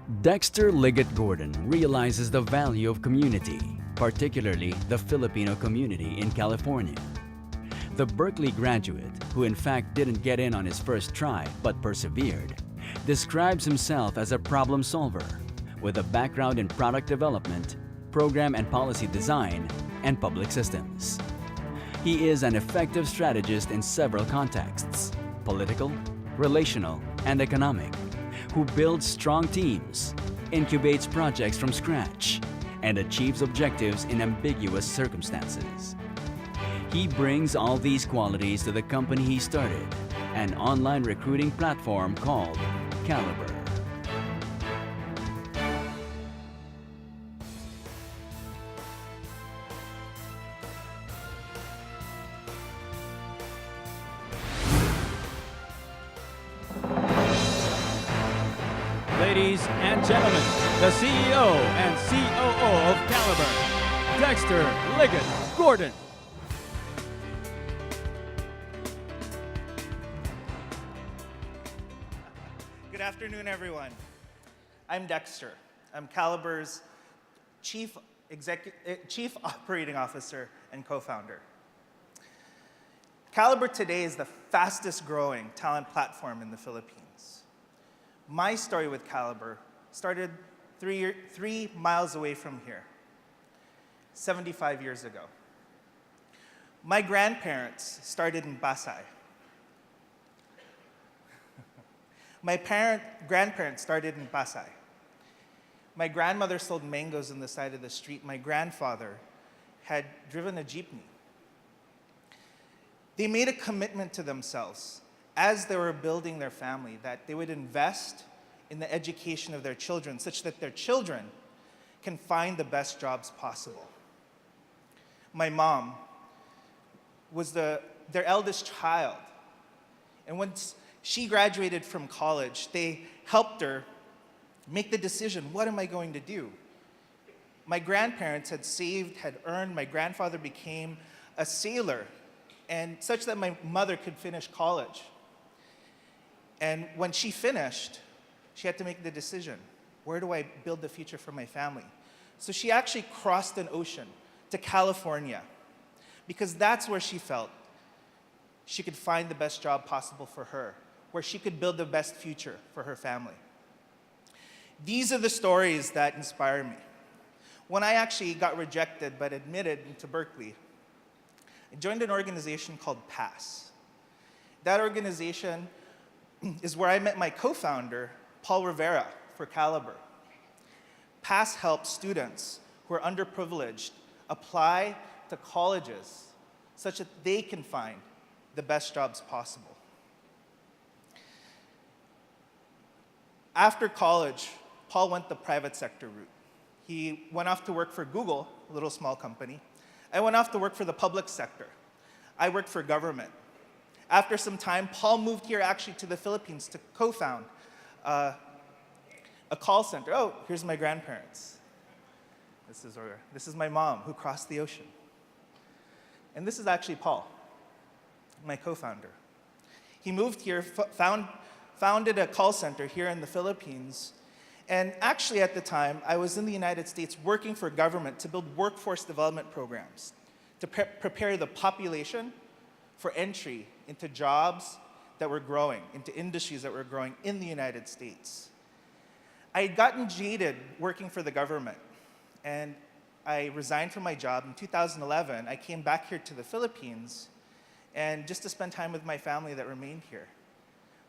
Dexter Ligot Gordon realizes the value of community, particularly the Filipino community in California. The Berkeley graduate, who in fact didn't get in on his first try but persevered, describes himself as a problem solver with a background in product development, program and policy design, and public systems. He is an effective strategist in several contexts: political, relational, and economic, who builds strong teams, incubates projects from scratch, and achieves objectives in ambiguous circumstances. He brings all these qualities to the company he started, an online recruiting platform called Caliber. Ladies and gentlemen, the CEO and COO of Caliber, Dexter Ligot Gordon. Good afternoon, everyone. I'm Dexter. I'm Caliber's Chief Operating Officer and co-founder. Caliber today is the fastest growing talent platform in the Philippines. My story with Caliber started 3 miles away from here, 75 years ago. My grandparents started in Pasay. My grandparents started in Pasay. My grandmother sold mangoes on the side of the street. My grandfather had driven a jeepney. They made a commitment to themselves as they were building their family that they would invest in the education of their children such that their children can find the best jobs possible. My mom was their eldest child. And once she graduated from college, they helped her make the decision, what am I going to do? My grandparents had saved, had earned. My grandfather became a sailor, and such that my mother could finish college. And when she finished, she had to make the decision, where do I build the future for my family? So she actually crossed an ocean to California, because that's where she felt she could find the best job possible for her, where she could build the best future for her family. These are the stories that inspire me. When I actually got rejected but admitted into Berkeley, I joined an organization called PASS. That organization is where I met my co-founder, Paul Rivera, for Caliber. PASS helps students who are underprivileged apply to colleges such that they can find the best jobs possible. After college, Paul went the private sector route. He went off to work for Google, a little small company. I went off to work for the public sector. I worked for government. After some time, Paul moved here actually to the Philippines to co-found a call center. Oh, here's my grandparents. This is my mom who crossed the ocean. And this is actually Paul, my co-founder. He moved here, founded a call center here in the Philippines. And actually at the time, I was in the United States working for government to build workforce development programs to prepare the population for entry into jobs that were growing, into industries that were growing in the United States. I had gotten jaded working for the government, and I resigned from my job. In 2011, I came back here to the Philippines, and just to spend time with my family that remained here.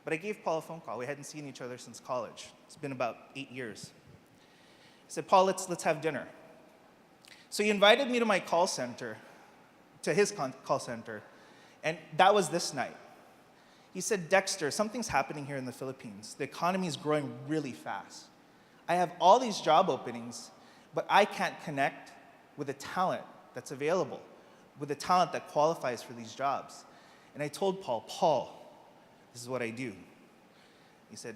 But I gave Paul a phone call. We hadn't seen each other since college. It's been about 8 years. I said, Paul, let's have dinner. So he invited me to my call center, to his call center, and that was this night. He said, Dexter, something's happening here in the Philippines. The economy is growing really fast. I have all these job openings, but I can't connect with the talent that's available, with the talent that qualifies for these jobs. And I told Paul, this is what I do. He said,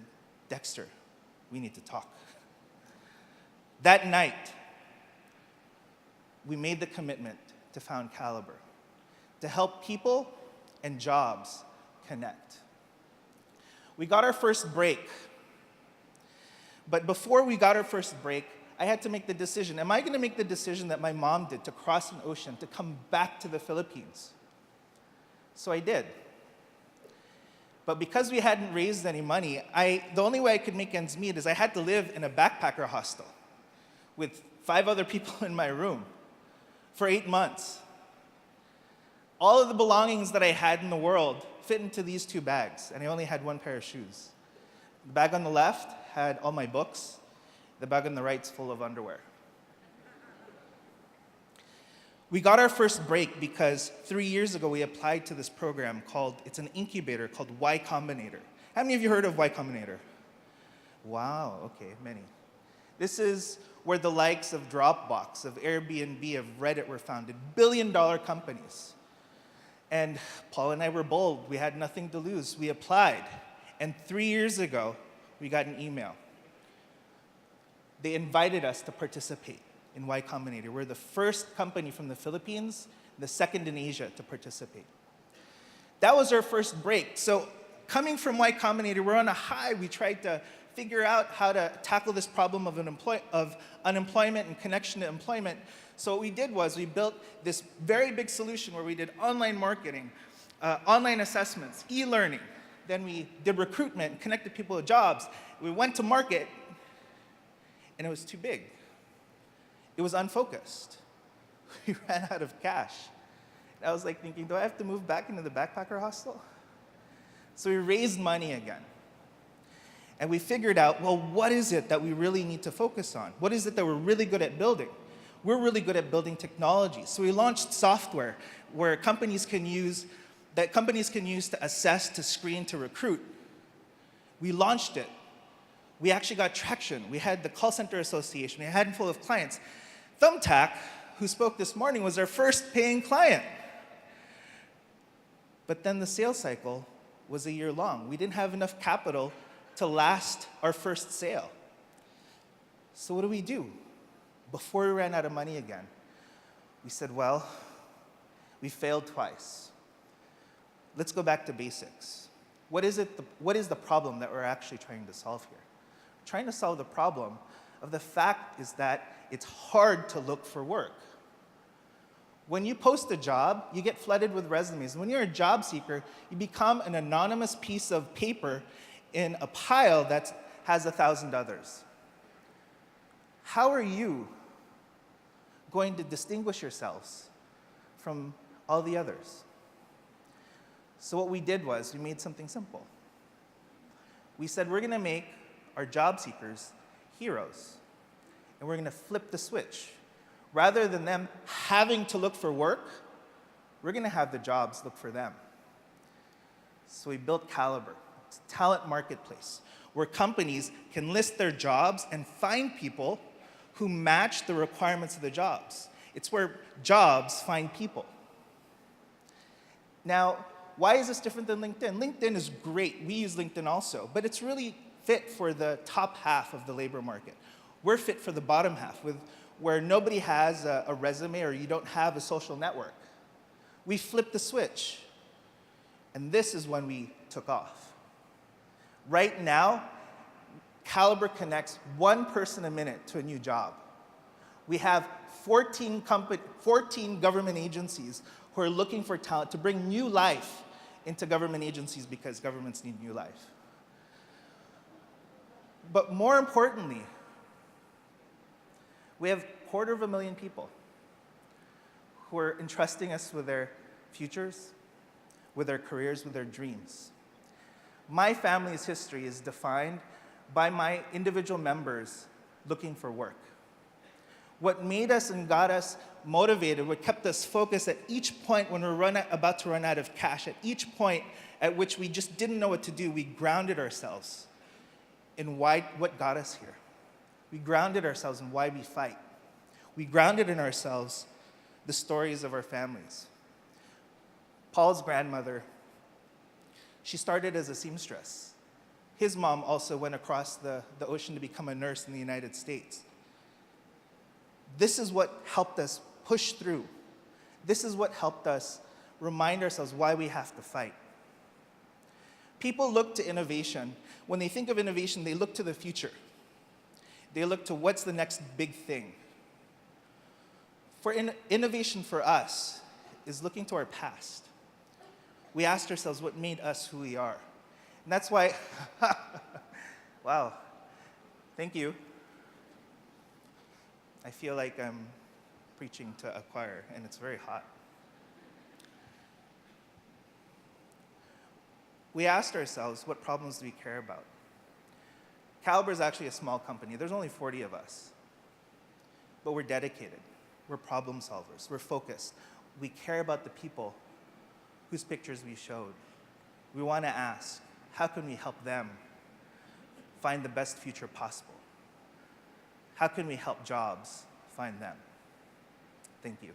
Dexter, we need to talk. That night, we made the commitment to found Caliber, to help people and jobs connect. We got our first break, But before we got our first break, I had to make the decision. Am I going to make the decision that my mom did to cross an ocean, to come back to the Philippines? So I did. But because we hadn't raised any money, the only way I could make ends meet is I had to live in a backpacker hostel with 5 other people in my room for 8 months. All of the belongings that I had in the world fit into these 2 bags, and I only had 1 pair of shoes. The bag on the left had all my books. The bag on the right's full of underwear. We got our first break because 3 years ago we applied to this program it's an incubator called Y Combinator. How many of you heard of Y Combinator? Wow, okay, many. This is where the likes of Dropbox, of Airbnb, of Reddit were founded, billion-dollar companies. And Paul and I were bold. We had nothing to lose. We applied. And 3 years ago, we got an email. They invited us to participate in Y Combinator. We're the first company from the Philippines, the second in Asia to participate. That was our first break. So coming from Y Combinator, we're on a high. We tried to figure out how to tackle this problem of unemployment and connection to employment. So what we did was we built this very big solution where we did online marketing, online assessments, e-learning. Then we did recruitment, connected people to jobs. We went to market, and it was too big. It was unfocused. We ran out of cash. And I was like thinking, do I have to move back into the backpacker hostel? So we raised money again. And we figured out, well, what is it that we really need to focus on? What is it that we're really good at building? We're really good at building technology. So we launched software where companies can use to assess, to screen, to recruit. We launched it. We actually got traction. We had the call center association. We had a handful of clients. Thumbtack, who spoke this morning, was our first paying client. But then the sales cycle was a year long. We didn't have enough capital to last our first sale. So what do we do? Before we ran out of money again, we said, well, we failed twice. Let's go back to basics. What is the problem that we're actually trying to solve here? We're trying to solve the problem of the fact is that it's hard to look for work. When you post a job, you get flooded with resumes. When you're a job seeker, you become an anonymous piece of paper in a pile that has 1,000 others. How are you going to distinguish yourselves from all the others? So what we did was we made something simple. We said we're going to make our job seekers heroes, and we're going to flip the switch. Rather than them having to look for work, we're going to have the jobs look for them. So we built Caliber. It's a talent marketplace where companies can list their jobs and find people who match the requirements of the jobs. It's where jobs find people. Now, why is this different than LinkedIn? LinkedIn is great. We use LinkedIn also, but it's really fit for the top half of the labor market. We're fit for the bottom half, where nobody has a resume or you don't have a social network. We flipped the switch, and this is when we took off. Right now, Caliber connects 1 person a minute to a new job. We have 14 government agencies who are looking for talent to bring new life into government agencies because governments need new life. But more importantly, we have 250,000 people who are entrusting us with their futures, with their careers, with their dreams. My family's history is defined by my individual members looking for work. What made us and got us motivated, what kept us focused at each point when we're about to run out of cash, at each point at which we just didn't know what to do, we grounded ourselves in what got us here. We grounded ourselves in why we fight. We grounded in ourselves the stories of our families. Paul's grandmother, she started as a seamstress. His mom also went across the ocean to become a nurse in the United States. This is what helped us push through. This is what helped us remind ourselves why we have to fight. People look to innovation. When they think of innovation, they look to the future. They look to what's the next big thing. For innovation for us is looking to our past. We asked ourselves what made us who we are. And that's why, wow, thank you. I feel like I'm preaching to a choir, and it's very hot. We asked ourselves, what problems do we care about? Caliber is actually a small company. There's only 40 of us. But we're dedicated. We're problem solvers. We're focused. We care about the people whose pictures we showed. We want to ask, how can we help them find the best future possible? How can we help jobs find them? Thank you.